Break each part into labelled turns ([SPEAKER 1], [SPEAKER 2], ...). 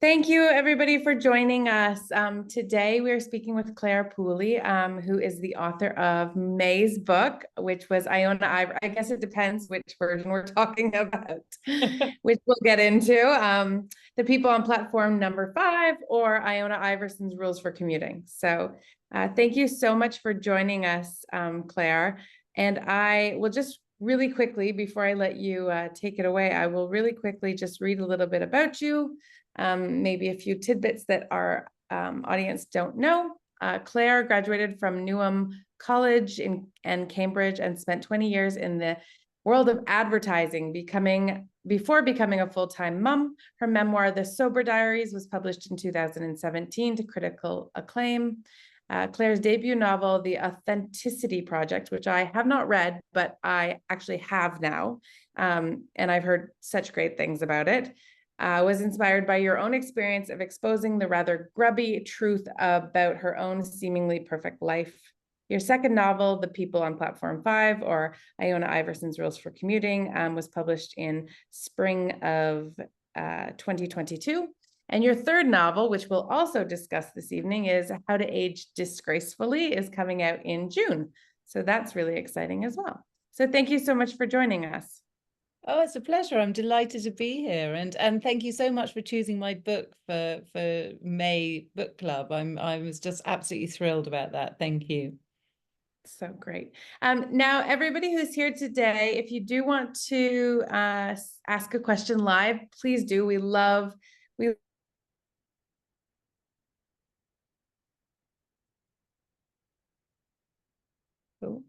[SPEAKER 1] Thank you, everybody, for joining us. Today, we are speaking with Clare Pooley, who is the author of May's book, which was Iona. I guess it depends which version we're talking about, which we'll get into. The People on Platform Number 5 or Iona Iverson's Rules for Commuting. So thank you so much for joining us, Clare. And I will just really quickly, before I let you take it away, I will really quickly just read a little bit about you. Maybe a few tidbits that our audience don't know. Clare graduated from Newham College and Cambridge and spent 20 years in the world of advertising, before becoming a full-time mom. Her memoir, The Sober Diaries, was published in 2017 to critical acclaim. Clare's debut novel, The Authenticity Project, which I have not read, but I actually have now, and I've heard such great things about it, was inspired by your own experience of exposing the rather grubby truth about her own seemingly perfect life. Your second novel, The People on Platform 5, or Iona Iverson's Rules for Commuting, was published in spring of 2022. And your third novel, which we'll also discuss this evening, is How to Age Disgracefully, is coming out in June. So that's really exciting as well. So thank you so much for joining us.
[SPEAKER 2] Oh, it's a pleasure. I'm delighted to be here, and thank you so much for choosing my book for May Book Club. I was just absolutely thrilled about that. Thank you.
[SPEAKER 1] So great. Now, everybody who's here today, if you do want to ask a question live, please do. We Oh.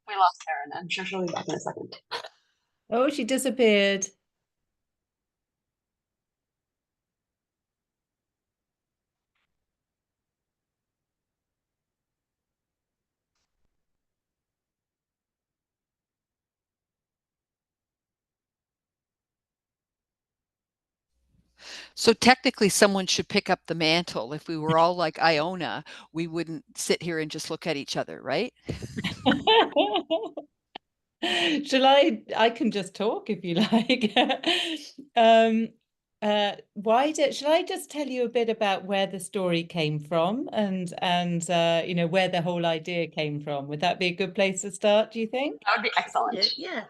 [SPEAKER 3] We lost Karen. I'm sure she'll be back in a second.
[SPEAKER 2] Oh, she disappeared.
[SPEAKER 4] So technically, someone should pick up the mantle. If we were all like Iona, we wouldn't sit here and just look at each other, right?
[SPEAKER 2] Shall I can just talk if you like. Shall I just tell you a bit about where the story came from and you know, where the whole idea came from? Would that be a good place to start, do you think?
[SPEAKER 3] That would be excellent.
[SPEAKER 4] Yeah.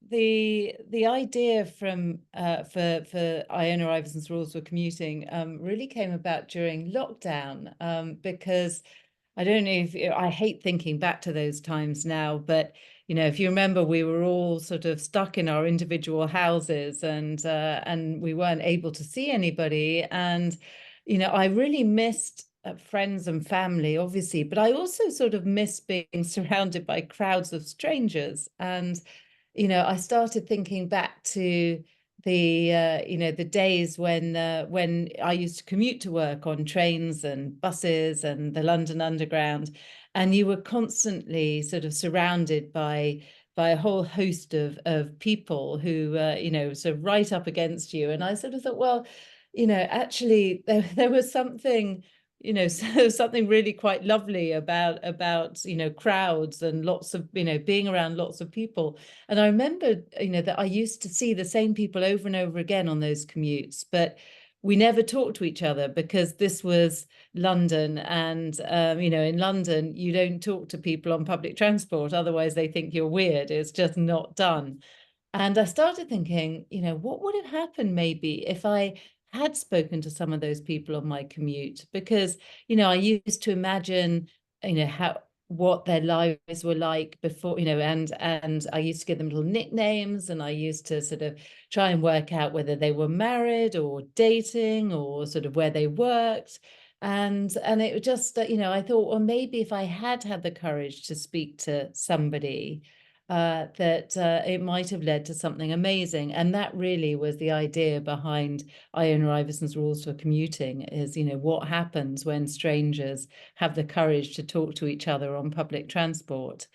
[SPEAKER 2] The idea from for Iona Iverson's Rules for Commuting really came about during lockdown, because I don't know if I hate thinking back to those times now, but you know, if you remember, we were all sort of stuck in our individual houses, and we weren't able to see anybody, and you know, I really missed friends and family, obviously, but I also sort of miss being surrounded by crowds of strangers. And, you know, I started thinking back to the, you know, the days when I used to commute to work on trains and buses and the London Underground, and you were constantly sort of surrounded by a whole host of people who, you know, sort of right up against you. And I sort of thought, well, you know, actually there was something, you know, so something really quite lovely about you know, crowds and lots of, you know, being around lots of people. And I remember, you know, that I used to see the same people over and over again on those commutes, but we never talked to each other because this was London, and you know, in London you don't talk to people on public transport, otherwise they think you're weird. It's just not done. And I started thinking, you know, what would have happened maybe if I had spoken to some of those people on my commute? Because, you know, I used to imagine, you know, what their lives were like before, you know, and I used to give them little nicknames, and I used to sort of try and work out whether they were married or dating or sort of where they worked. And it just, you know, I thought, well, maybe if I had had the courage to speak to somebody, that it might have led to something amazing. And that really was the idea behind Iona Iverson's Rules for Commuting, is, you know, what happens when strangers have the courage to talk to each other on public transport.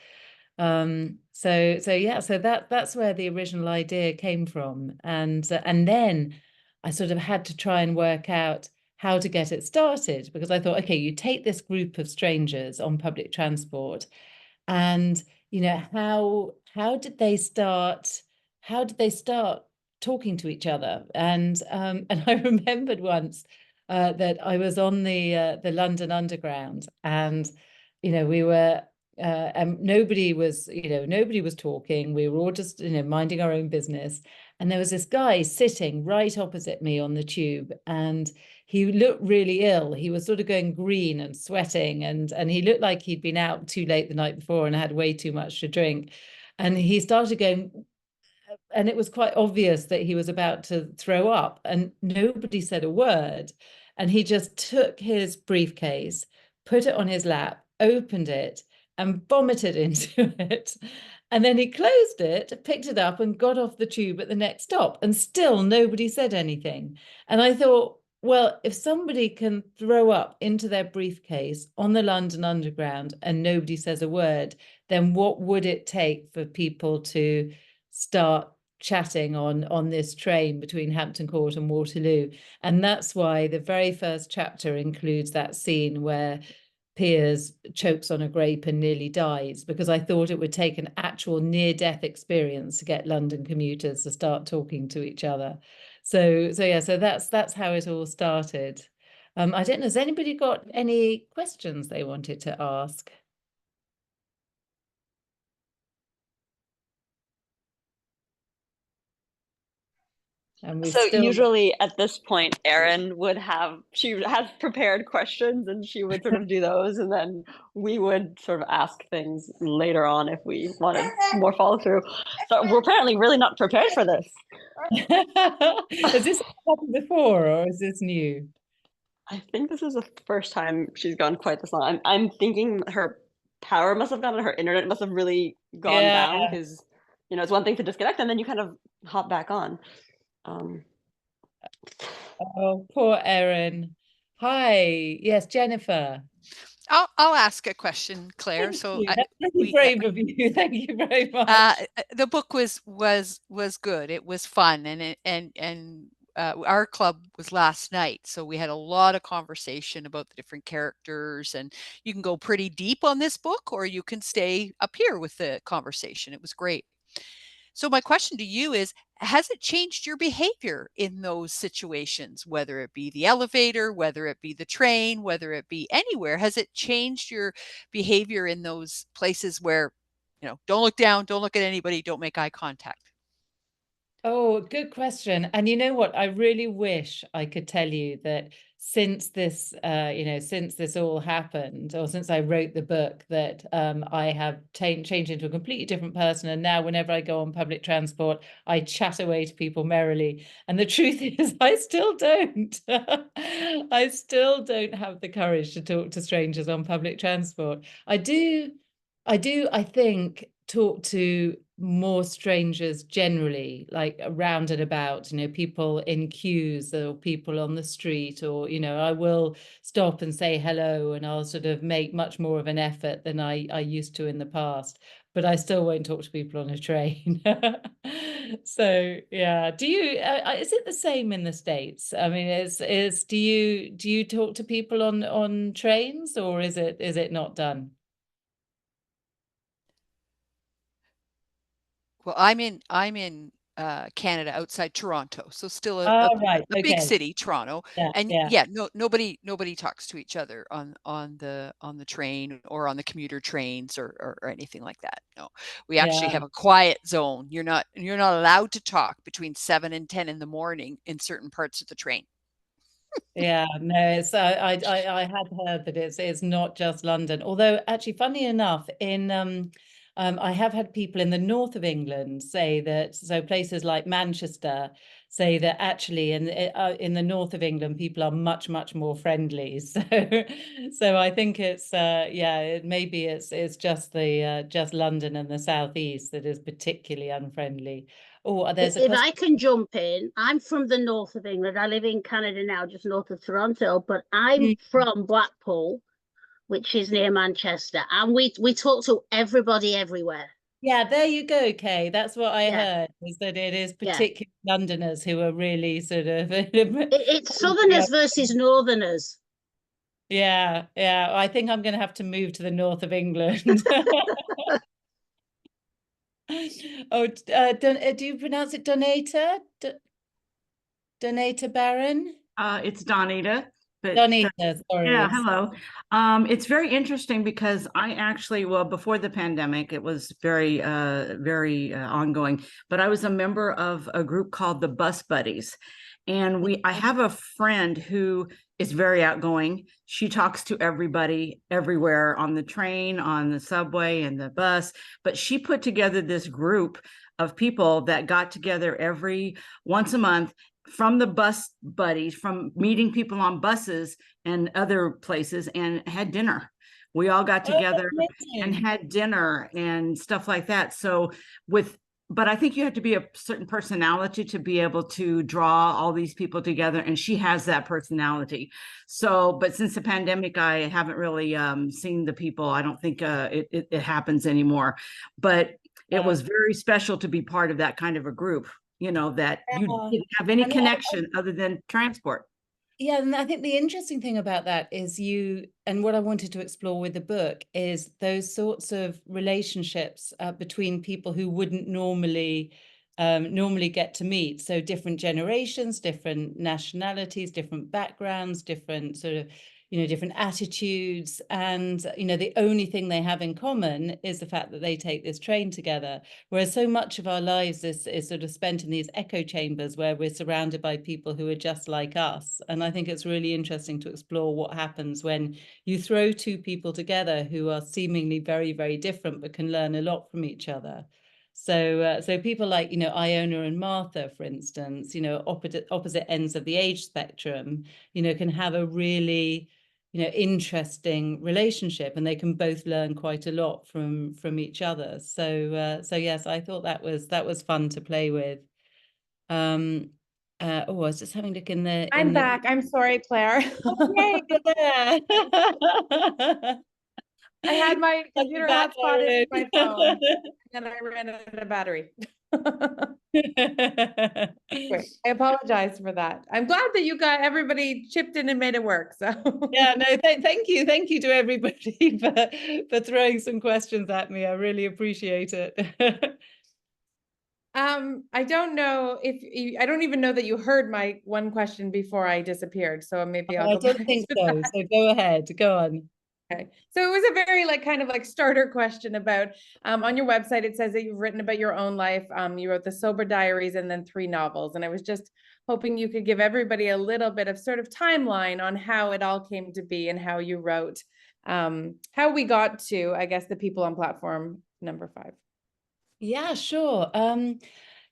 [SPEAKER 2] So that's where the original idea came from. And then I sort of had to try and work out how to get it started, because I thought, okay, you take this group of strangers on public transport, and how did they start talking to each other? And I remembered once that I was on the London Underground, and we were and nobody was talking. We were all just minding our own business, and there was this guy sitting right opposite me on the tube, and he looked really ill. He was sort of going green and sweating, and he looked like he'd been out too late the night before and had way too much to drink. And he started going, and it was quite obvious that he was about to throw up, and nobody said a word. And he just took his briefcase, put it on his lap, opened it, and vomited into it. And then he closed it, picked it up, and got off the tube at the next stop. And still nobody said anything. And I thought, well, if somebody can throw up into their briefcase on the London Underground and nobody says a word, then what would it take for people to start chatting on this train between Hampton Court and Waterloo? And that's why the very first chapter includes that scene where Piers chokes on a grape and nearly dies, because I thought it would take an actual near-death experience to get London commuters to start talking to each other. So that's how it all started. I don't know, has anybody got any questions they wanted to ask? And
[SPEAKER 3] So usually at this point, Erin she has prepared questions and she would sort of do those, and then we would sort of ask things later on if we wanted more follow through. So we're apparently really not prepared for this.
[SPEAKER 2] Has this happened before, or is this new?
[SPEAKER 3] I think this is the first time she's gone quite this long. I'm thinking her power must have gone, and her internet must have really gone down, because it's one thing to disconnect and then you kind of hop back on.
[SPEAKER 2] Oh, poor Erin. Hi, yes, Jennifer.
[SPEAKER 4] I'll ask a question, Claire.
[SPEAKER 2] Thank you. That's really brave of you. Thank you very much.
[SPEAKER 4] The book was good. It was fun, and our club was last night, so we had a lot of conversation about the different characters, and you can go pretty deep on this book, or you can stay up here with the conversation. It was great. So my question to you is, has it changed your behavior in those situations, whether it be the elevator, whether it be the train, whether it be anywhere? Has it changed your behavior in those places where, don't look down, don't look at anybody, don't make eye contact?
[SPEAKER 2] Oh, good question. And you know what? I really wish I could tell you that since this all happened, or since I wrote the book, that I have changed into a completely different person. And now whenever I go on public transport, I chat away to people merrily. And the truth is, I still don't. I still don't have the courage to talk to strangers on public transport. I think, talk to more strangers generally, like around and about, people in queues or people on the street, or, I will stop and say hello, and I'll sort of make much more of an effort than I used to in the past. But I still won't talk to people on a train. So yeah, do you? Is it the same in the States? I mean, do you talk to people on trains, or is it not done?
[SPEAKER 4] Well, I'm in Canada, outside Toronto, so still a
[SPEAKER 2] Right.
[SPEAKER 4] big
[SPEAKER 2] Okay.
[SPEAKER 4] city, Toronto.
[SPEAKER 2] Yeah.
[SPEAKER 4] And
[SPEAKER 2] Yeah.
[SPEAKER 4] nobody talks to each other on the train or on the commuter trains or anything like that. No, we actually
[SPEAKER 2] Yeah.
[SPEAKER 4] have a quiet zone. You're not allowed to talk between 7 and 10 in the morning in certain parts of the train.
[SPEAKER 2] Yeah, no, it's I had heard that it's not just London. Although actually, funny enough, I have had people in the north of England say that, so places like Manchester say that actually in the north of England people are much more friendly. So I think it's maybe it's just just London and the southeast that is particularly unfriendly. Oh, there's a
[SPEAKER 5] If
[SPEAKER 2] question.
[SPEAKER 5] I can jump in, I'm from the north of England. I live in Canada now, just north of Toronto, but I'm from Blackpool, which is near Manchester, and we talk to everybody everywhere.
[SPEAKER 2] Yeah, there you go, Kay. That's what I
[SPEAKER 5] Yeah,
[SPEAKER 2] heard, is that it is
[SPEAKER 5] yeah.
[SPEAKER 2] particularly Londoners who are really sort of
[SPEAKER 5] It's Southerners versus Northerners.
[SPEAKER 2] yeah, yeah. I think I'm going to have to move to the north of England. Oh, do you pronounce it Donata? Donata Baron?
[SPEAKER 6] It's Donita, but
[SPEAKER 2] Donita, sorry.
[SPEAKER 6] yeah, hello. It's very interesting because I actually, well, before the pandemic, it was very, very ongoing, but I was a member of a group called the Bus Buddies. And I have a friend who is very outgoing. She talks to everybody everywhere on the train, on the subway, and the bus. But she put together this group of people that got together every once a month from the bus buddies, from meeting people on buses and other places, and had dinner. We all got together and had dinner and stuff like that. So but I think you have to be a certain personality to be able to draw all these people together. And she has that personality. So, but since the pandemic, I haven't really seen the people. I don't think it happens anymore. But it was very special to be part of that kind of a group, that you didn't have any connection other than transport.
[SPEAKER 2] Yeah, and I think the interesting thing about that is and what I wanted to explore with the book is those sorts of relationships between people who wouldn't normally get to meet. So different generations, different nationalities, different backgrounds, different sort of, different attitudes. And, the only thing they have in common is the fact that they take this train together. Whereas so much of our lives is sort of spent in these echo chambers where we're surrounded by people who are just like us. And I think it's really interesting to explore what happens when you throw two people together who are seemingly very, very different, but can learn a lot from each other. So people like, Iona and Martha, for instance, opposite ends of the age spectrum, can have a really, interesting relationship, and they can both learn quite a lot from each other. So yes, I thought that was fun to play with. I was just having a look in the.
[SPEAKER 1] I'm back. I'm sorry, Claire.
[SPEAKER 2] Okay, you're there.
[SPEAKER 1] I had my computer hotspot in my phone, and I ran out of battery. Great. I apologize for that. I'm glad that everybody chipped in and made it work. So
[SPEAKER 2] yeah, no, thank you to everybody for throwing some questions at me. I really appreciate it.
[SPEAKER 1] I don't know I don't even know that you heard my one question before I disappeared. So maybe I'll go
[SPEAKER 2] I don't
[SPEAKER 1] back
[SPEAKER 2] think
[SPEAKER 1] to
[SPEAKER 2] so.
[SPEAKER 1] that.
[SPEAKER 2] So go ahead, go on.
[SPEAKER 1] Okay. So it was a very kind of starter question about on your website, it says that you've written about your own life. You wrote the Sober Diaries and then 3 novels. And I was just hoping you could give everybody a little bit of sort of timeline on how it all came to be and how you wrote, how we got to, I guess, the people on platform number 5.
[SPEAKER 2] Yeah, sure.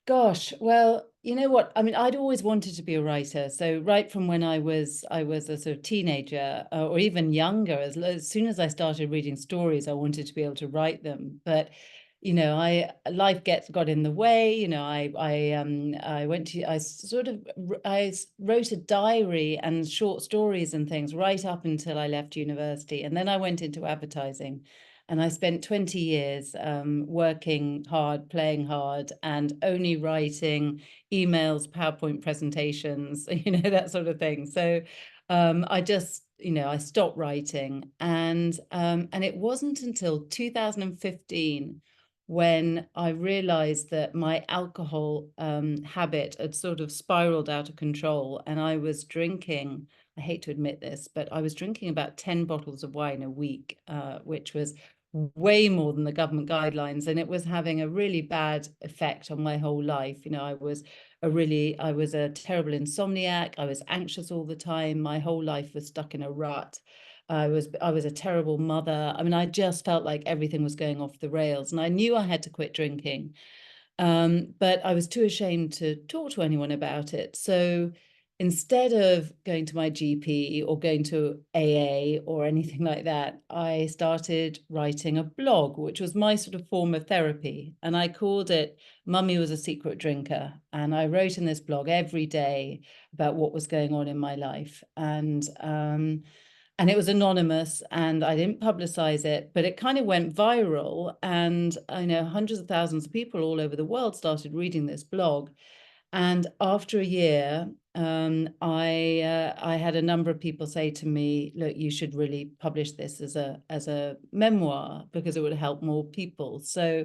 [SPEAKER 2] Gosh, well, you know what? I mean, I'd always wanted to be a writer. So right from when I was a sort of teenager or even younger, as soon as I started reading stories, I wanted to be able to write them. But life got in the way. I wrote a diary and short stories and things right up until I left university, and then I went into advertising. And I spent 20 years working hard, playing hard, and only writing emails, PowerPoint presentations, that sort of thing. So I just, I stopped writing. And it wasn't until 2015 when I realized that my alcohol habit had sort of spiraled out of control. And I was drinking, I hate to admit this, but I was drinking about 10 bottles of wine a week, which was way more than the government guidelines, and it was having a really bad effect on my whole life. I was a terrible insomniac. I was anxious all the time. My whole life was stuck in a rut. I was a terrible mother. I mean, I just felt like everything was going off the rails, and I knew I had to quit drinking. But I was too ashamed to talk to anyone about it. So instead of going to my GP or going to AA or anything like that, I started writing a blog, which was my sort of form of therapy. And I called it Mummy Was a Secret Drinker. And I wrote in this blog every day about what was going on in my life. And and it was anonymous, and I didn't publicize it, but it kind of went viral, and I know hundreds of thousands of people all over the world started reading this blog. And after a year, I had a number of people say to me, "Look, you should really publish this as a memoir because it would help more people." So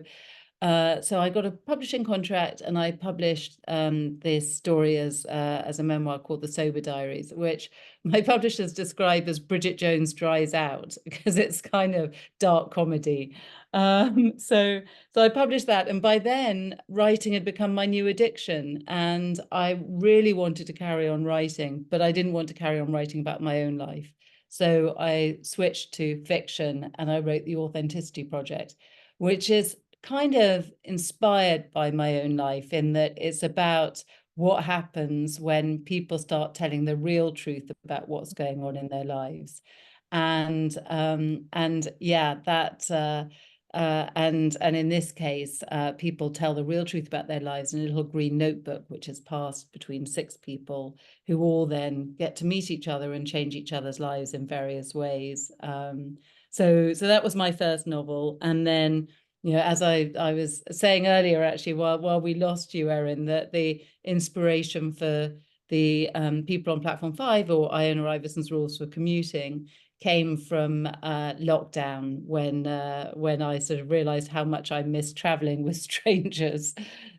[SPEAKER 2] I got a publishing contract, and I published this story as a memoir called The Sober Diaries, which my publishers describe as Bridget Jones Dries Out, because it's kind of dark comedy. So I published that, and by then writing had become my new addiction, and I really wanted to carry on writing, but I didn't want to carry on writing about my own life. So I switched to fiction, and I wrote The Authenticity Project, which is kind of inspired by my own life, in that it's about what happens when people start telling the real truth about what's going on in their lives. And yeah, that and in this case, people tell the real truth about their lives in a little green notebook, which is passed between 6 people, who all then get to meet each other and change each other's lives in various ways. So that was my first novel. And then, as I was saying earlier, actually, while we lost you, Erin, that the inspiration for the people on Platform 5, or Iona Iverson's Rules for Commuting, came from lockdown, when I sort of realized how much I missed traveling with strangers.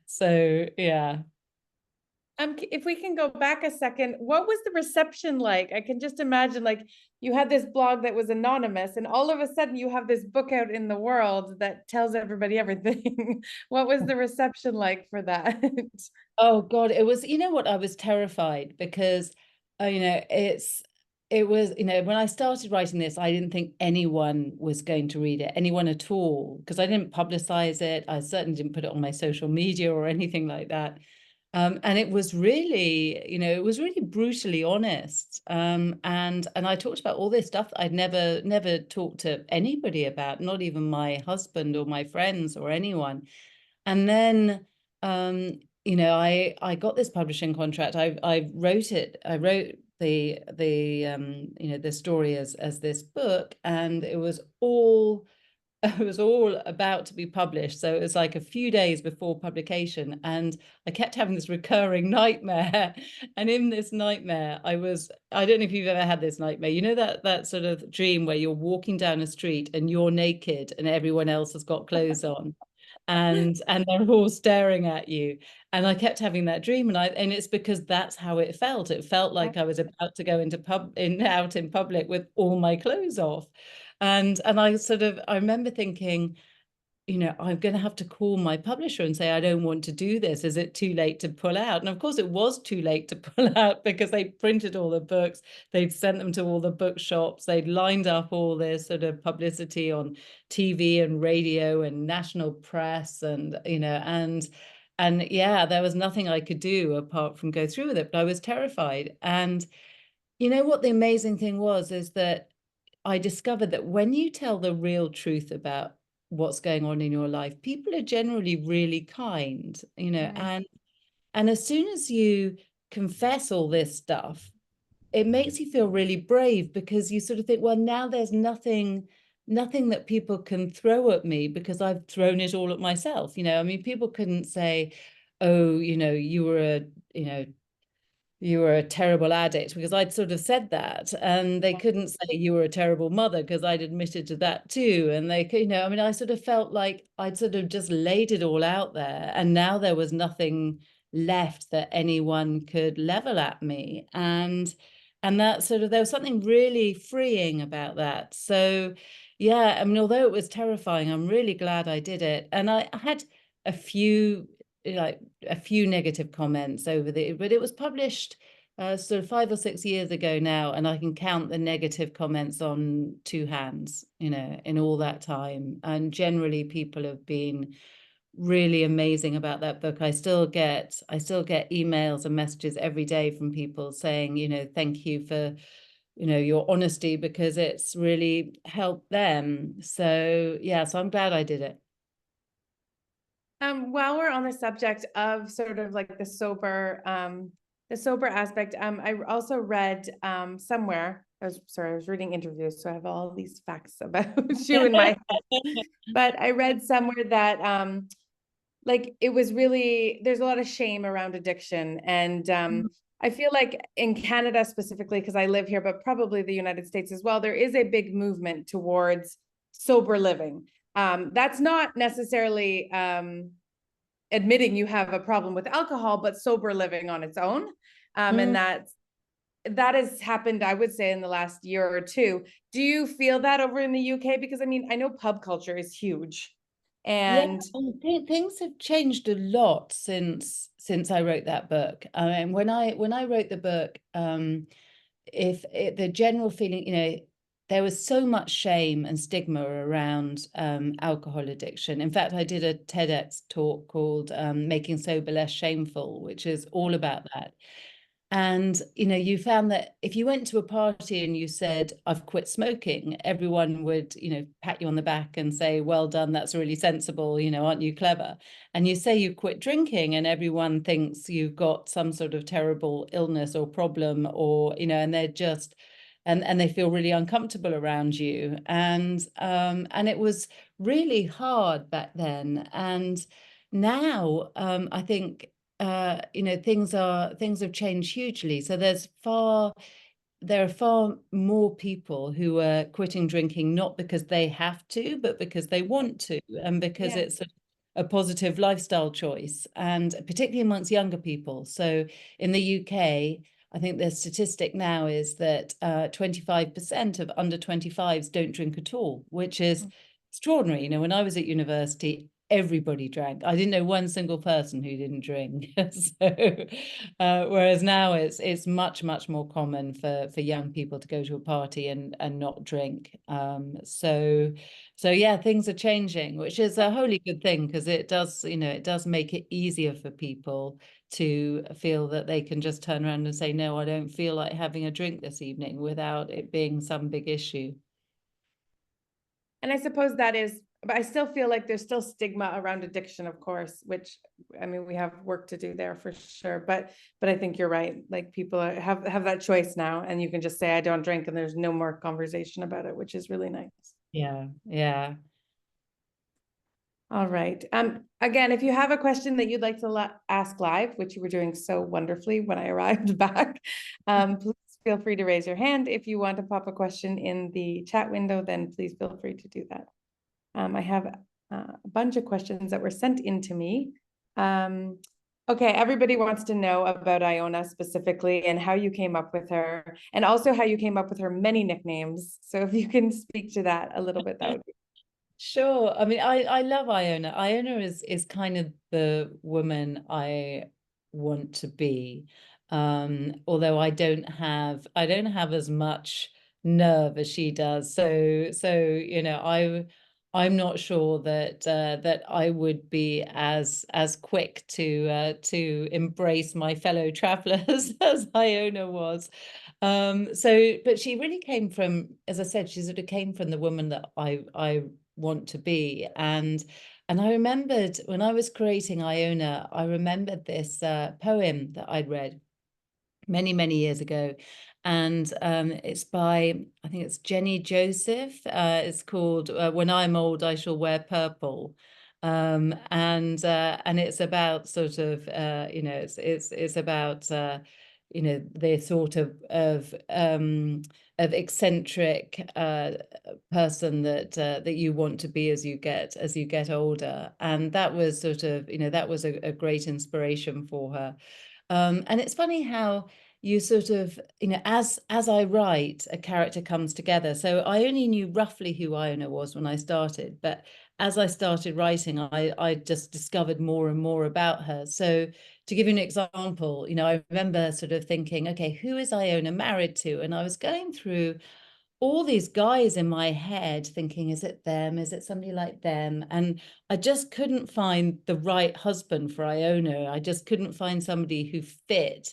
[SPEAKER 2] So yeah.
[SPEAKER 1] If we can go back a second, what was the reception like? I can just imagine, like, you had this blog that was anonymous, and all of a sudden you have this book out in the world that tells everybody everything. What was the reception like for that?
[SPEAKER 2] Oh God, it was, what, I was terrified, because it was, when I started writing this, I didn't think anyone was going to read it, anyone at all, because I didn't publicize it. I certainly didn't put it on my social media or anything like that. And it was really, it was really brutally honest. And I talked about all this stuff that I'd never talked to anybody about, not even my husband or my friends or anyone. And then, I got this publishing contract. I wrote it. I wrote the story as this book, and it was all about to be published. So it was like a few days before publication, and I kept having this recurring nightmare. And in this nightmare, I don't know if you've ever had this nightmare, that sort of dream where you're walking down a street and you're naked and everyone else has got clothes on, and they're all staring at you. And I kept having that dream, and it's because that's how it felt. It felt like I was about to go out in public with all my clothes off. And I remember thinking, I'm going to have to call my publisher and say, I don't want to do this. Is it too late to pull out? And of course it was too late to pull out, because they printed all the books, they'd sent them to all the bookshops, they'd lined up all this sort of publicity on TV and radio and national press, and yeah, there was nothing I could do apart from go through with it. But I was terrified. And what the amazing thing was, is that I discovered that when you tell the real truth about what's going on in your life, people are generally really kind, and as soon as you confess all this stuff, it makes you feel really brave, because you sort of think, well, now there's nothing that people can throw at me, because I've thrown it all at myself. I mean, people couldn't say, oh, you were a terrible addict, because I'd sort of said that, and they couldn't say you were a terrible mother, because I'd admitted to that too. And they could, I mean, I sort of felt like I'd sort of just laid it all out there, and now there was nothing left that anyone could level at me. And that sort of, there was something really freeing about that. So yeah, I mean, although it was terrifying, I'm really glad I did it. And I had a few negative comments but it was published sort of 5 or 6 years ago now, and I can count the negative comments on 2 hands, in all that time. And generally people have been really amazing about that book. I still get emails and messages every day from people saying, thank you for your honesty, because it's really helped them. So yeah, so I'm glad I did it.
[SPEAKER 1] While we're on the subject of sort of like the sober aspect, I also read somewhere, I was reading interviews, so I have all these facts about you in my head. But I read somewhere that like it was really, there's a lot of shame around addiction. And I feel like in Canada specifically, because I live here, but probably the United States as well, there is a big movement towards sober living. That's not necessarily admitting you have a problem with alcohol, but sober living on its own. And that has happened, I would say, in the last year or two. Do you feel that over in the UK? Because I mean, I know pub culture is huge. And
[SPEAKER 2] things have changed a lot since I wrote that book. And when I wrote the book, the general feeling, there was so much shame and stigma around alcohol addiction. In fact, I did a TEDx talk called Making Sober Less Shameful, which is all about that. And, you found that if you went to a party and you said, I've quit smoking, everyone would, pat you on the back and say, well done, that's really sensible, aren't you clever? And you say you quit drinking and everyone thinks you've got some sort of terrible illness or problem, or, and they're just, and they feel really uncomfortable around you. And it was really hard back then. And now I think things have changed hugely. So there are far more people who are quitting drinking, not because they have to, but because they want to, and because it's a positive lifestyle choice, and particularly amongst younger people. So in the UK, I think the statistic now is that 25% of under 25s don't drink at all, which is extraordinary. When I was at university, everybody drank. I didn't know one single person who didn't drink. So, whereas now it's much more common for young people to go to a party and not drink. So yeah, things are changing, which is a wholly good thing, because it does make it easier for people to feel that they can just turn around and say, no, I don't feel like having a drink this evening, without it being some big issue.
[SPEAKER 1] And I suppose that is, but I still feel like there's still stigma around addiction, of course, which, I mean, we have work to do there for sure. But I think you're right. Like, people have that choice now, and you can just say, I don't drink, and there's no more conversation about it, which is really nice.
[SPEAKER 2] Yeah.
[SPEAKER 1] All right. Again, if you have a question that you'd like to ask live, which you were doing so wonderfully when I arrived back, please feel free to raise your hand. If you want to pop a question in the chat window, then please feel free to do that. I have a bunch of questions that were sent in to me. Okay, everybody wants to know about Iona specifically, and how you came up with her, and also how you came up with her many nicknames. So if you can speak to that a little bit, that would be.
[SPEAKER 2] Sure. I mean, I love Iona. Iona is kind of the woman I want to be. Although I don't have as much nerve as she does. So I'm not sure that I would be as quick to embrace my fellow travelers as Iona was. But she really came from, as I said, she sort of came from the woman that I want to be. And I remembered when I was creating Iona, I remembered this poem that I'd read many years ago, and it's by, I think it's Jenny Joseph. It's called When I'm Old I Shall Wear Purple. And it's about sort of it's about the sort of eccentric person that you want to be as you get older. And that was sort of, that was a great inspiration for her. And it's funny how you sort of, as I write, a character comes together. So I only knew roughly who Iona was when I started, but as I started writing, I just discovered more and more about her. So to give you an example, I remember sort of thinking, okay, who is Iona married to? And I was going through all these guys in my head thinking, is it them? Is it somebody like them? And I just couldn't find the right husband for Iona. I just couldn't find somebody who fitted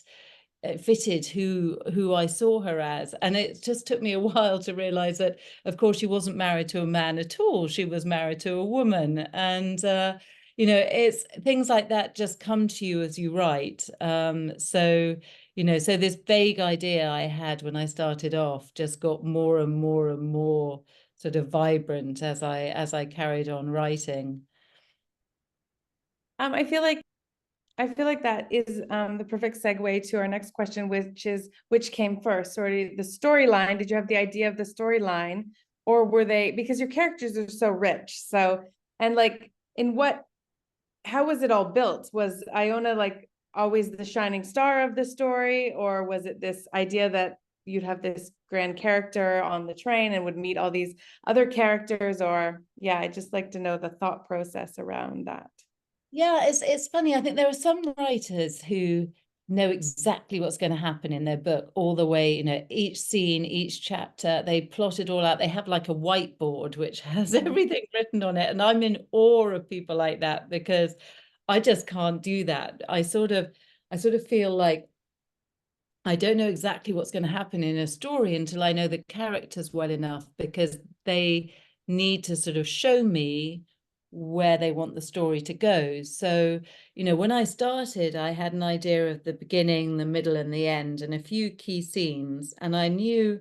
[SPEAKER 2] who I saw her as. And it just took me a while to realize that, of course, she wasn't married to a man at all. She was married to a woman. And it's things like that just come to you as you write. So so this vague idea I had when I started off just got more and more and more sort of vibrant as I carried on writing.
[SPEAKER 1] I feel like that is the perfect segue to our next question, which is which came first? Sort of the storyline. Did you have the idea of the storyline, or were they, because your characters are so rich? So, and like, how was it all built? Was Iona like always the shining star of the story, or was it this idea that you'd have this grand character on the train and would meet all these other characters? Or yeah, I'd just like to know the thought process around that.
[SPEAKER 2] Yeah, it's funny. I think there are some writers who know exactly what's going to happen in their book all the way, each scene, each chapter, they plot it all out. They have like a whiteboard which has everything written on it. And I'm in awe of people like that because I just can't do that. I sort of feel like I don't know exactly what's going to happen in a story until I know the characters well enough, because they need to sort of show me where they want the story to go. So, when I started, I had an idea of the beginning, the middle, and the end, and a few key scenes, and I knew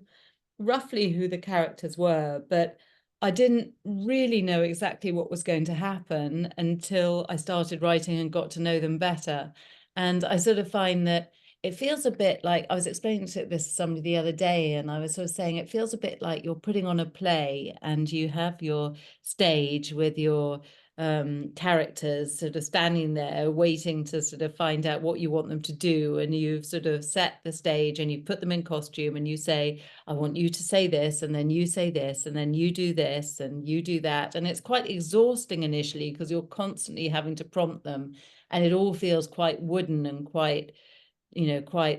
[SPEAKER 2] roughly who the characters were, but I didn't really know exactly what was going to happen until I started writing and got to know them better. And I sort of find that it feels a bit like, I was explaining this to somebody the other day, and I was sort of saying it feels a bit like you're putting on a play and you have your stage with your characters sort of standing there waiting to sort of find out what you want them to do, and you've sort of set the stage and you put them in costume and you say, I want you to say this, and then you say this, and then you do this and you do that. And it's quite exhausting initially because you're constantly having to prompt them, and it all feels quite wooden and quite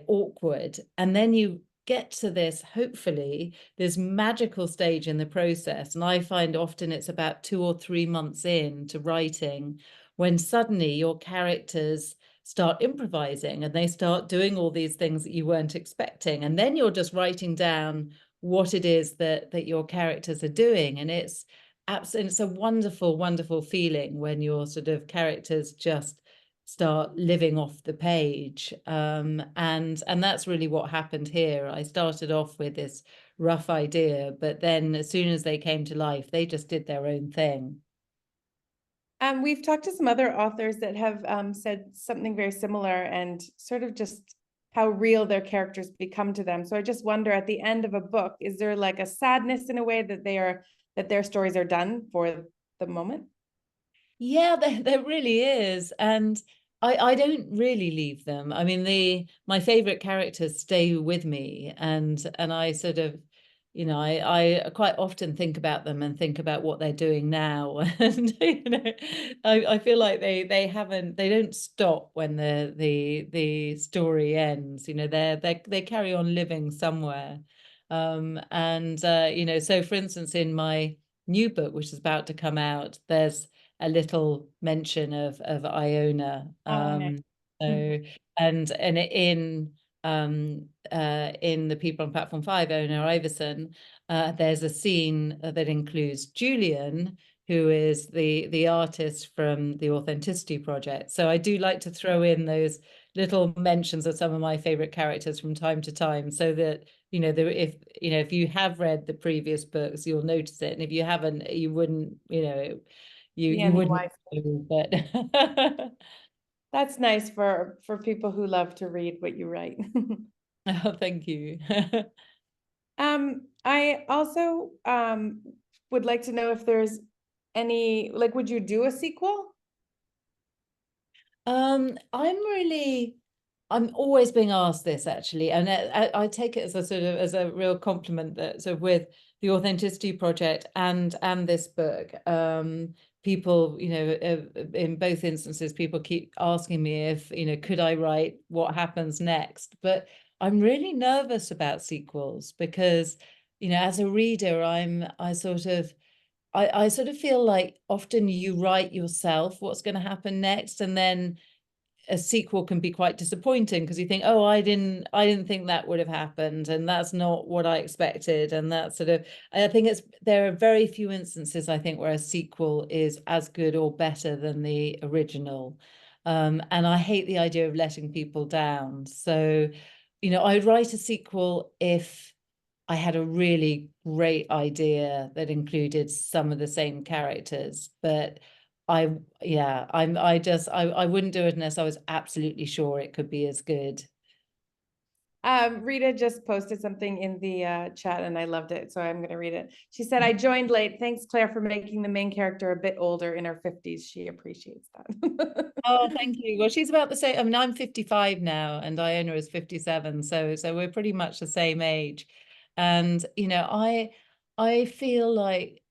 [SPEAKER 2] awkward. And then you get to this, hopefully, this magical stage in the process. And I find often it's about 2 or 3 months into writing when suddenly your characters start improvising and they start doing all these things that you weren't expecting. And then you're just writing down what it is that your characters are doing. And it's a wonderful, wonderful feeling when your sort of characters just start living off the page. And that's really what happened here. I started off with this rough idea, but then as soon as they came to life, they just did their own thing.
[SPEAKER 1] We've talked to some other authors that have said something very similar, and sort of just how real their characters become to them. So I just wonder, at the end of a book, is there like a sadness in a way that their stories are done for the moment?
[SPEAKER 2] Yeah, there really is. And I don't really leave them. I mean, my favorite characters stay with me, and I sort of, I quite often think about them and think about what they're doing now. And I feel like they don't stop when the story ends. They carry on living somewhere. And so for instance, in my new book, which is about to come out, there's a little mention of Iona.
[SPEAKER 1] Nice.
[SPEAKER 2] So and in the People on Platform 5, Iona Iverson, there's a scene that includes Julian, who is the artist from the Authenticity Project. So I do like to throw in those little mentions of some of my favorite characters from time to time, so that if you have read the previous books, you'll notice it, and if you haven't, you wouldn't, you wouldn't know, but
[SPEAKER 1] that's nice for people who love to read what you write.
[SPEAKER 2] Oh, thank you.
[SPEAKER 1] I also would like to know if there's any, like, would you do a sequel?
[SPEAKER 2] I'm always being asked this, actually, and I take it as a sort of as a real compliment that sort of with the Authenticity Project and this book, people, in both instances, people keep asking me if, could I write what happens next? But I'm really nervous about sequels because, as a reader, I sort of feel like often you write yourself what's going to happen next, and then a sequel can be quite disappointing because you think, oh, I didn't think that would have happened, and that's not what I expected. And that sort of, I think there are very few instances, I think, where a sequel is as good or better than the original. And I hate the idea of letting people down. So you know, I'd write a sequel if I had a really great idea that included some of the same characters, but I wouldn't do it unless I was absolutely sure it could be as good.
[SPEAKER 1] Rita just posted something in the chat and I loved it, so I'm going to read it. She said, I joined late. Thanks, Claire, for making the main character a bit older in her 50s. She appreciates that.
[SPEAKER 2] Oh, thank you. Well, she's about the same. I mean, I'm 55 now and Iona is 57. So we're pretty much the same age. And, you know, I feel like,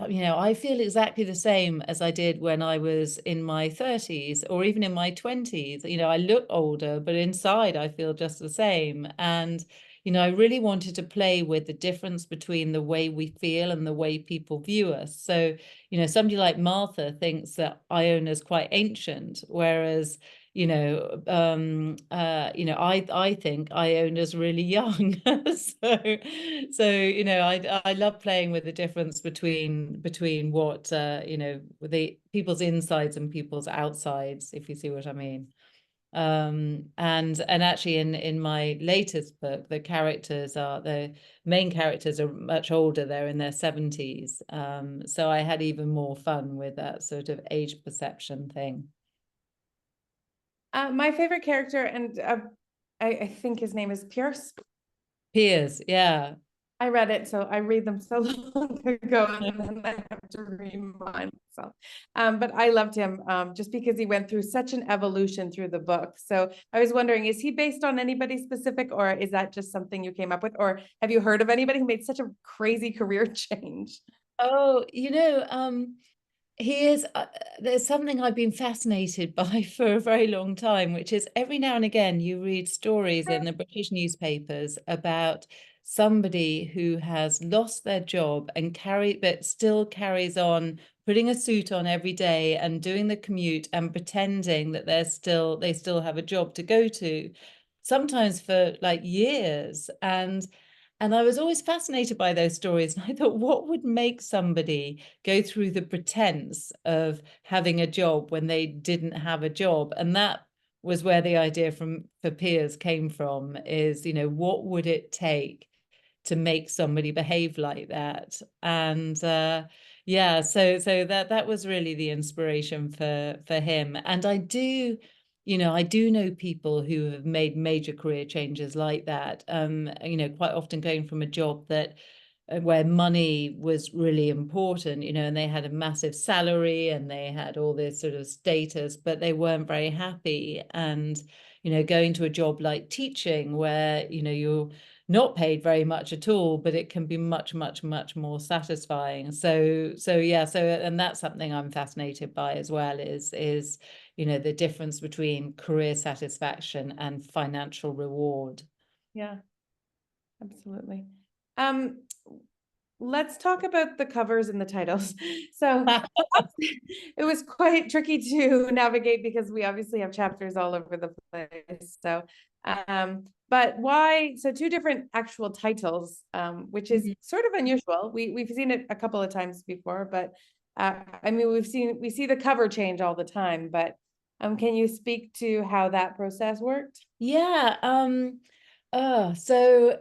[SPEAKER 2] you know, I feel exactly the same as I did when I was in my 30s or even in my 20s. You know, I look older, but inside I feel just the same. And, you know, I really wanted to play with the difference between the way we feel and the way people view us. So, you know, somebody like Martha thinks that Iona's quite ancient, whereas, you know, I think Iona's really young. So, you know, I love playing with the difference between what you know, the people's insides and people's outsides, if you see what I mean. And actually in my latest book, the main characters are much older. They're in their 70s. So I had even more fun with that sort of age perception thing.
[SPEAKER 1] My favorite character, and I think his name is Pierce.
[SPEAKER 2] Piers, yeah.
[SPEAKER 1] I read it, so I read them so long ago, and then I have to remind myself. But I loved him just because he went through such an evolution through the book. So I was wondering, is he based on anybody specific, or is that just something you came up with? Or have you heard of anybody who made such a crazy career change?
[SPEAKER 2] Oh, you know, he is, there's something I've been fascinated by for a very long time, which is every now and again you read stories in the British newspapers about somebody who has lost their job and but still carries on putting a suit on every day and doing the commute and pretending that they still have a job to go to, sometimes for like years. And I was always fascinated by those stories. And I thought, what would make somebody go through the pretense of having a job when they didn't have a job? And that was where the idea for Piers came from, is, you know, what would it take to make somebody behave like that? And yeah, so that was really the inspiration for him. And I do, you know, I do know people who have made major career changes like that. You know, quite often going from a job that where money was really important, you know, and they had a massive salary and they had all this sort of status, but they weren't very happy. And, you know, going to a job like teaching where, you know, you're not paid very much at all, but it can be much, much, much more satisfying. So yeah, and that's something I'm fascinated by as well, is, you know, the difference between career satisfaction and financial reward.
[SPEAKER 1] Yeah, absolutely. Let's talk about the covers and the titles. So it was quite tricky to navigate because we obviously have chapters all over the place. So, but why? So two different actual titles, which is sort of unusual. We've seen it a couple of times before, but I mean, we see the cover change all the time. But can you speak to how that process worked?
[SPEAKER 2] Yeah. So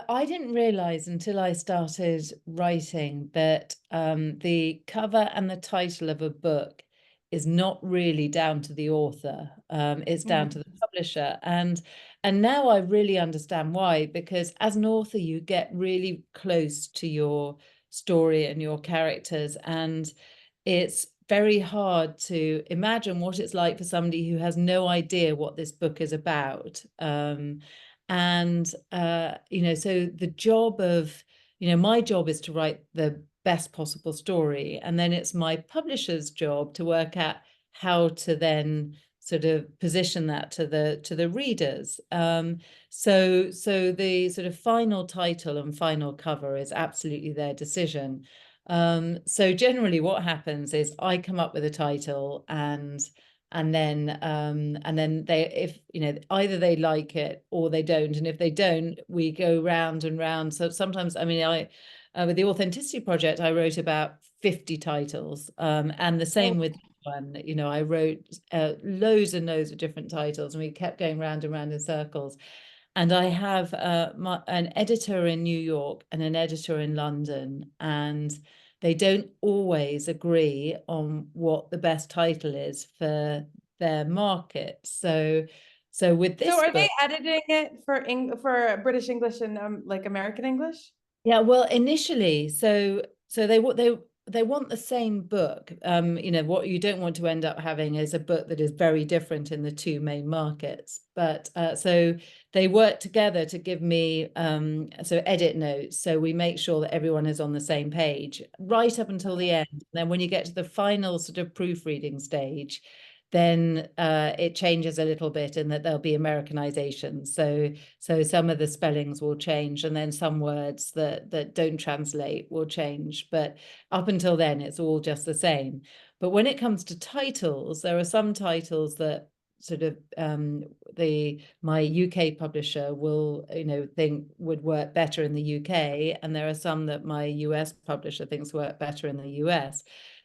[SPEAKER 2] I didn't realize until I started writing that the cover and the title of a book is not really down to the author. It's down to the publisher. And now I really understand why, because as an author, you get really close to your story and your characters, and it's very hard to imagine what it's like for somebody who has no idea what this book is about. You know, so the job of, you know, my job is to write the best possible story, and then it's my publisher's job to work out how to then sort of position that to the readers. So the sort of final title and final cover is absolutely their decision. So generally what happens is I come up with a title, and then they, if you know, either they like it or they don't, and if they don't, we go round and round. So sometimes, I mean, with the Authenticity Project, I wrote about 50 titles, and the same with one. You know, I wrote loads and loads of different titles, and we kept going round and round in circles. And I have an editor in New York and an editor in London, and they don't always agree on what the best title is for their market. So with this
[SPEAKER 1] So are they
[SPEAKER 2] book,
[SPEAKER 1] editing it for British English and like American English?
[SPEAKER 2] yeah, well, initially, so they want the same book. You know, what you don't want to end up having is a book that is very different in the two main markets. But so they work together to give me so edit notes. So we make sure that everyone is on the same page right up until the end. And then when you get to the final sort of proofreading stage, then it changes a little bit in that there'll be Americanizations. So some of the spellings will change, and then some words that don't translate will change. But up until then, it's all just the same. But when it comes to titles, there are some titles that sort of my UK publisher will think would work better in the UK, and there are some that my US publisher thinks work better in the US.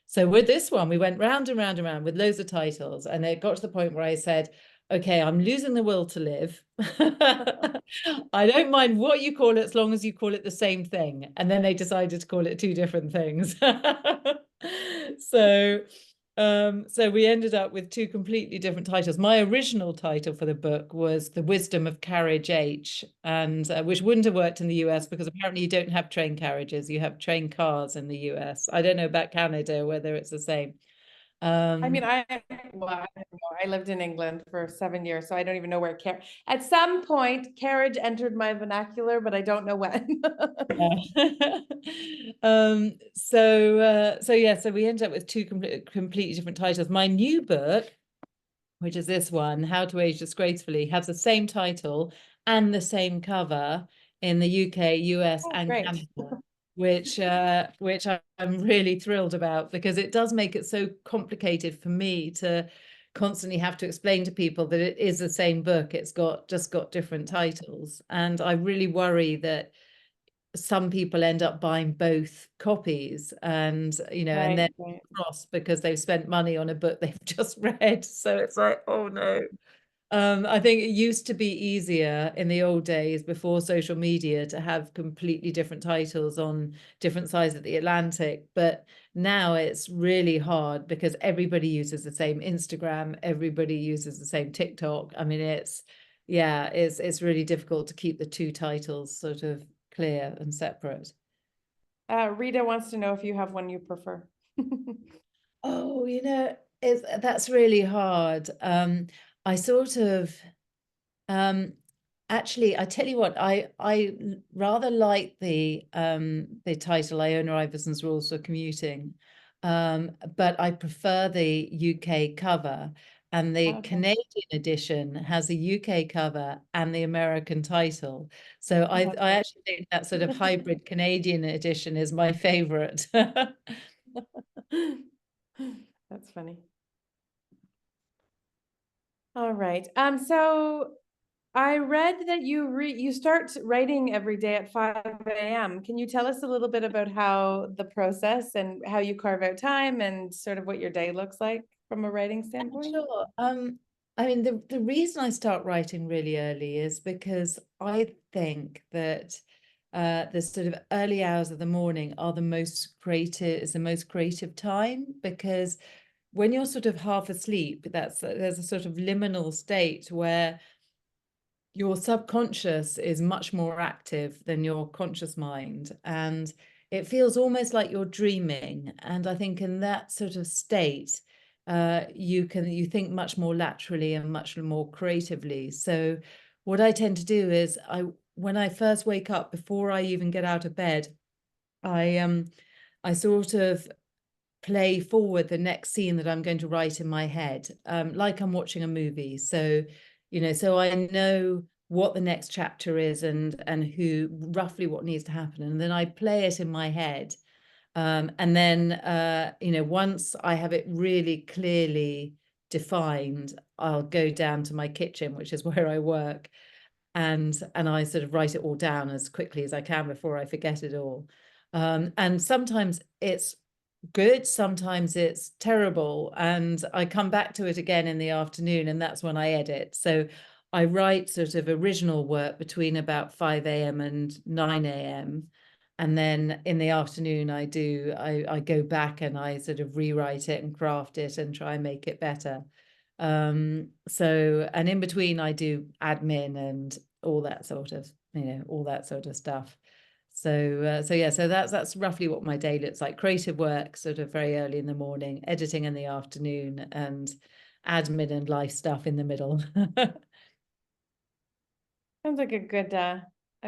[SPEAKER 2] So with this one, we went round and round and round with loads of titles, and it got to the point where I said, okay, I'm losing the will to live. I don't mind what you call it as long as you call it the same thing. And then they decided to call it two different things. So we ended up with two completely different titles. My original title for the book was The Wisdom of Carriage H, and which wouldn't have worked in the US because apparently you don't have train carriages, you have train cars in the US. I don't know about Canada, whether it's the same.
[SPEAKER 1] I mean, I don't know. I lived in England for 7 years, so I don't even know where at some point carriage entered my vernacular, but I don't know when.
[SPEAKER 2] So we ended up with two completely different titles. My new book, which is this one, How to Age Disgracefully, has the same title and the same cover in the UK, US, and
[SPEAKER 1] great.
[SPEAKER 2] Canada, which I'm really thrilled about, because it does make it so complicated for me to constantly have to explain to people that it is the same book. It's just got different titles, and I really worry that some people end up buying both copies, and and then cross because they've spent money on a book they've just read. So it's like, oh no. I think it used to be easier in the old days before social media to have completely different titles on different sides of the Atlantic, but now it's really hard because everybody uses the same Instagram, everybody uses the same TikTok. I mean, it's really difficult to keep the two titles sort of clear and separate.
[SPEAKER 1] Rita wants to know if you have one you prefer.
[SPEAKER 2] Oh, that's really hard. I sort of actually, I tell you what, I rather like the title Iona Iverson's Rules for Commuting, but I prefer the UK cover. And the Canadian edition has a UK cover and the American title. So I actually think that sort of hybrid Canadian edition is my favorite.
[SPEAKER 1] That's funny. All right. So I read that you start writing every day at 5 a.m. Can you tell us a little bit about how the process and how you carve out time and sort of what your day looks like from a writing standpoint?
[SPEAKER 2] Sure. I mean, the reason I start writing really early is because I think that the sort of early hours of the morning are the most creative time, because when you're sort of half asleep, there's a sort of liminal state where your subconscious is much more active than your conscious mind, and it feels almost like you're dreaming. And I think in that sort of state, you think much more laterally and much more creatively. So what I tend to do is when I first wake up, before I even get out of bed, I sort of play forward the next scene that I'm going to write in my head, like I'm watching a movie. So so I know what the next chapter is and who roughly what needs to happen, and then I play it in my head, and then once I have it really clearly defined, I'll go down to my kitchen, which is where I work, and I sort of write it all down as quickly as I can before I forget it all. And sometimes it's good, sometimes it's terrible, and I come back to it again in the afternoon, and that's when I edit. So I write sort of original work between about 5 a.m. and 9 a.m. And then in the afternoon, I go back and I sort of rewrite it and craft it and try and make it better. So, and in between I do admin and all that sort of, all that sort of stuff. So yeah, so that's roughly what my day looks like. Creative work sort of very early in the morning, editing in the afternoon, and admin and life stuff in the middle.
[SPEAKER 1] Sounds like a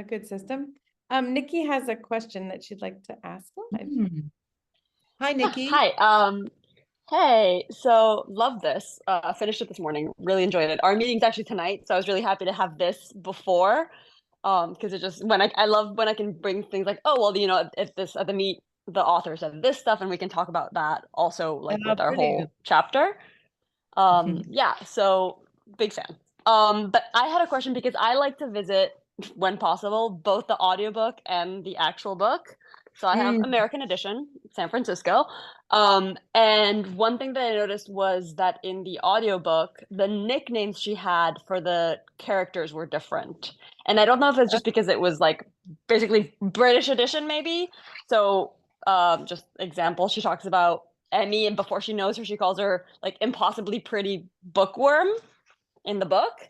[SPEAKER 1] good system. Nikki has a question that she'd like to ask live.
[SPEAKER 2] Hi, Nikki.
[SPEAKER 3] Hi. Hey, so love this. Finished it this morning. Really enjoyed it. Our meeting's actually tonight, so I was really happy to have this before. Because it just I love when I can bring things like, oh well, if this at the meet the author said this stuff and we can talk about that also like with our whole chapter. Yeah, so big fan. But I had a question because I like to visit when possible both the audiobook and the actual book. So I have American edition, San Francisco. And one thing that I noticed was that in the audiobook, the nicknames she had for the characters were different. And I don't know if it's just because it was like basically British edition, maybe. So just example, she talks about Emmy, and before she knows her, she calls her like impossibly pretty bookworm in the book.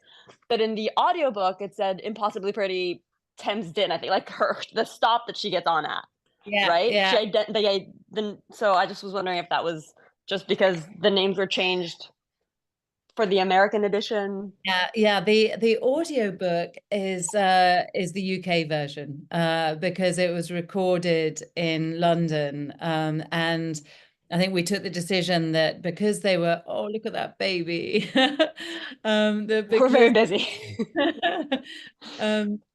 [SPEAKER 3] But in the audiobook, it said impossibly pretty Thames Din, I think, like the stop that she gets on at.
[SPEAKER 2] Yeah,
[SPEAKER 3] right?
[SPEAKER 2] yeah.
[SPEAKER 3] So I just was wondering if that was just because the names were changed for the American edition.
[SPEAKER 2] Yeah. The audiobook is the UK version because it was recorded in London, and I think we took the decision that because they were, oh, look at that baby.
[SPEAKER 3] We're very busy.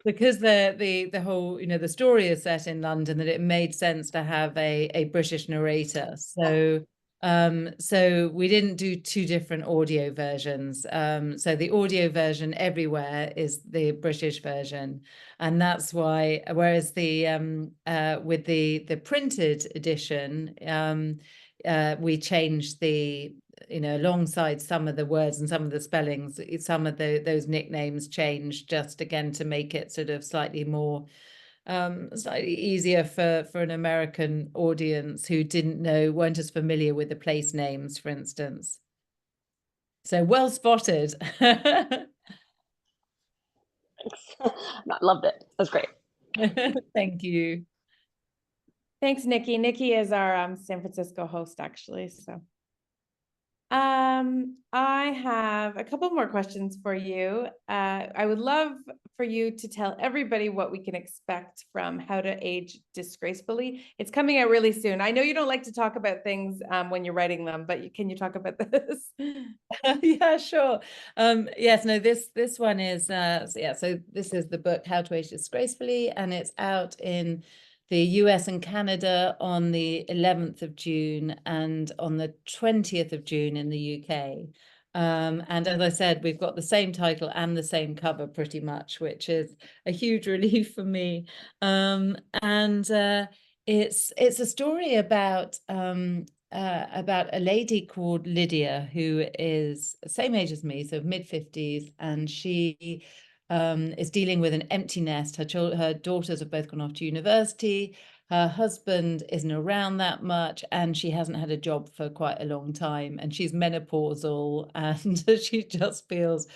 [SPEAKER 2] Because the whole, the story is set in London, that it made sense to have a British narrator. So we didn't do two different audio versions. So the audio version everywhere is the British version, and that's why. Whereas with the printed edition, we changed alongside some of the words and some of the spellings, some of those nicknames changed just again to make it sort of slightly more. Slightly easier for an American audience who weren't as familiar with the place names, for instance. So well spotted.
[SPEAKER 3] Loved it. That was great.
[SPEAKER 2] Thank you.
[SPEAKER 1] Thanks, Nikki. Nikki is our San Francisco host, actually. So I have a couple more questions for you. I would love for you to tell everybody what we can expect from How to Age Disgracefully. It's coming out really soon. I know you don't like to talk about things when you're writing them, but can you talk about this?
[SPEAKER 2] Yeah, sure. Yes, no, this one is so this is the book How to Age Disgracefully, and it's out in the US and Canada on the 11th of June and on the 20th of June in the UK. And as I said, we've got the same title and the same cover pretty much, which is a huge relief for me. It's a story about a lady called Lydia, who is the same age as me, so mid-50s, and she is dealing with an empty nest. Her daughters have both gone off to university. Her husband isn't around that much, and she hasn't had a job for quite a long time, and she's menopausal, and she just feels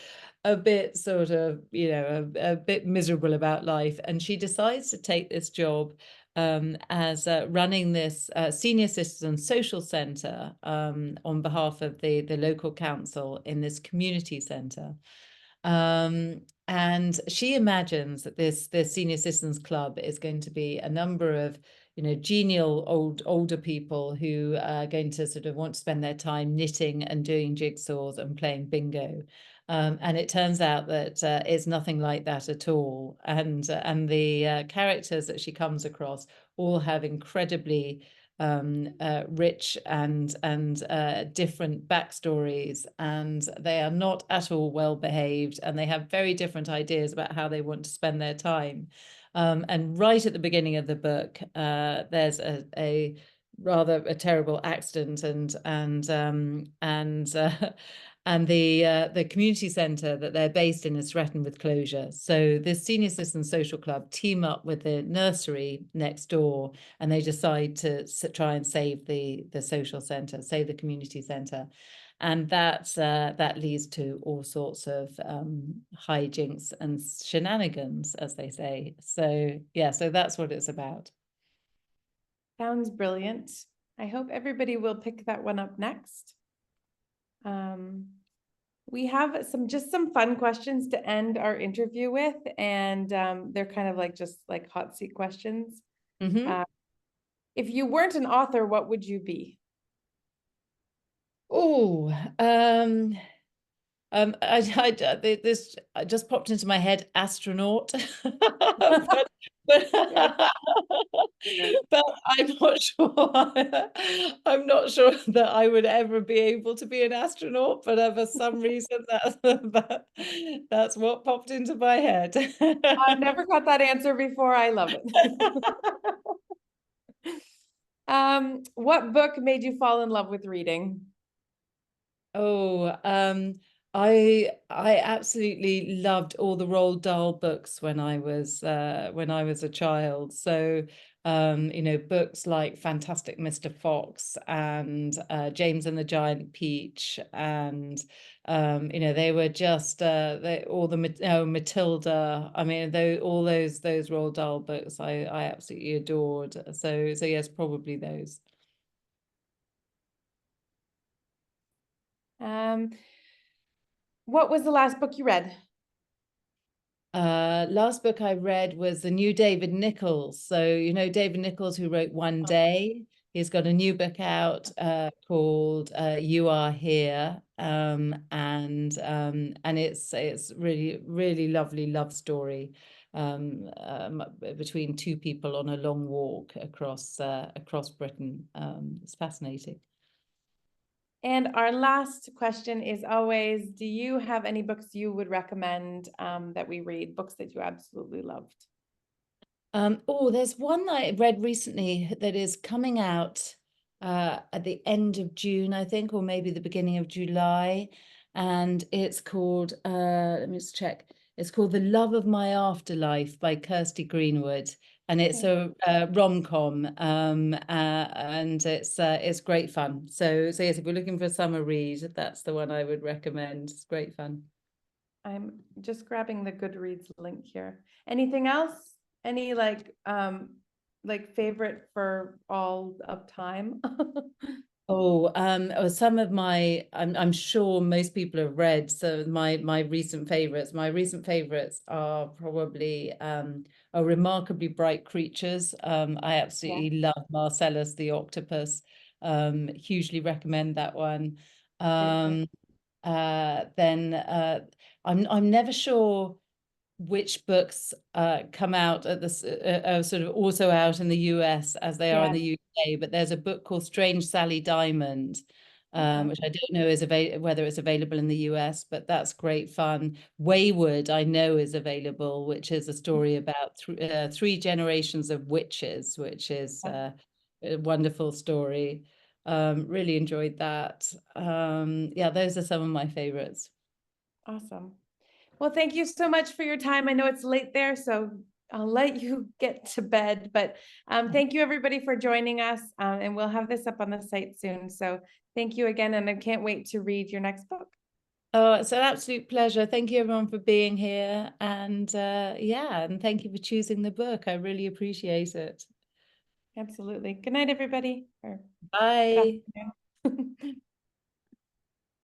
[SPEAKER 2] a bit sort of, a bit miserable about life. And she decides to take this job as running this senior citizen social centre on behalf of the local council in this community centre. And she imagines that this senior citizens club is going to be a number of genial older people who are going to sort of want to spend their time knitting and doing jigsaws and playing bingo. And it turns out that it's nothing like that at all. And the characters that she comes across all have incredibly rich and different backstories, and they are not at all well behaved, and they have very different ideas about how they want to spend their time. And right at the beginning of the book, there's a rather terrible accident, and the community centre that they're based in is threatened with closure. So this senior citizen social club team up with the nursery next door, and they decide to try and save the social centre, save the community centre. And that leads to all sorts of hijinks and shenanigans, as they say. So yeah, so that's what it's about.
[SPEAKER 1] Sounds brilliant. I hope everybody will pick that one up next. We have some fun questions to end our interview with, and they're kind of like just like hot seat questions.
[SPEAKER 2] Mm-hmm.
[SPEAKER 1] If you weren't an author, what would you be?
[SPEAKER 2] Oh, this just popped into my head, astronaut. but,
[SPEAKER 1] Yeah.
[SPEAKER 2] but I'm not sure. I'm not sure that I would ever be able to be an astronaut, but for some reason that's what popped into my head.
[SPEAKER 1] I've never got that answer before. I love it. What book made you fall in love with reading?
[SPEAKER 2] Oh, I absolutely loved all the Roald Dahl books when I was a child. So you know, books like Fantastic Mr. Fox and James and the Giant Peach, and you know, they were just Matilda. I mean, all those Roald Dahl books I absolutely adored. So yes, probably those.
[SPEAKER 1] What was the last book you read?
[SPEAKER 2] Last book I read was the new David Nichols. So, you know, David Nichols, who wrote One Day, he's got a new book out called You Are Here. And it's really lovely love story between two people on a long walk across Britain. It's fascinating.
[SPEAKER 1] And our last question is always, do you have any books you would recommend that we read, books that you absolutely loved?
[SPEAKER 2] There's one that I read recently that is coming out at the end of June, I think, or maybe the beginning of July. And it's called, let me just check. It's called The Love of My Afterlife by Kirsty Greenwood. And it's a rom-com, and it's great fun. So yes, if we're looking for a summer read, that's the one I would recommend. It's great fun.
[SPEAKER 1] I'm just grabbing the Goodreads link here. Anything else? Any like favorite for all of time?
[SPEAKER 2] Some of my, I'm sure most people have read. So my recent favorites. My recent favorites are probably A Remarkably Bright Creatures. I absolutely love Marcellus the octopus. Hugely recommend that one. Then I'm never sure which books come out at this sort of also out in the US as they are in the UK, but there's a book called Strange Sally Diamond, which I don't know whether it's available in the US, but that's great fun. Wayward, I know, is available, which is a story about three generations of witches, which is a wonderful story. Really enjoyed that. Yeah, those are some of my favorites.
[SPEAKER 1] Awesome. Well, thank you so much for your time. I know it's late there, so I'll let you get to bed, but thank you everybody for joining us, and we'll have this up on the site soon. So thank you again, and I can't wait to read your next book.
[SPEAKER 2] Oh, it's an absolute pleasure. Thank you everyone for being here, and and thank you for choosing the book. I really appreciate it.
[SPEAKER 1] Absolutely. Good night, everybody.
[SPEAKER 2] Bye.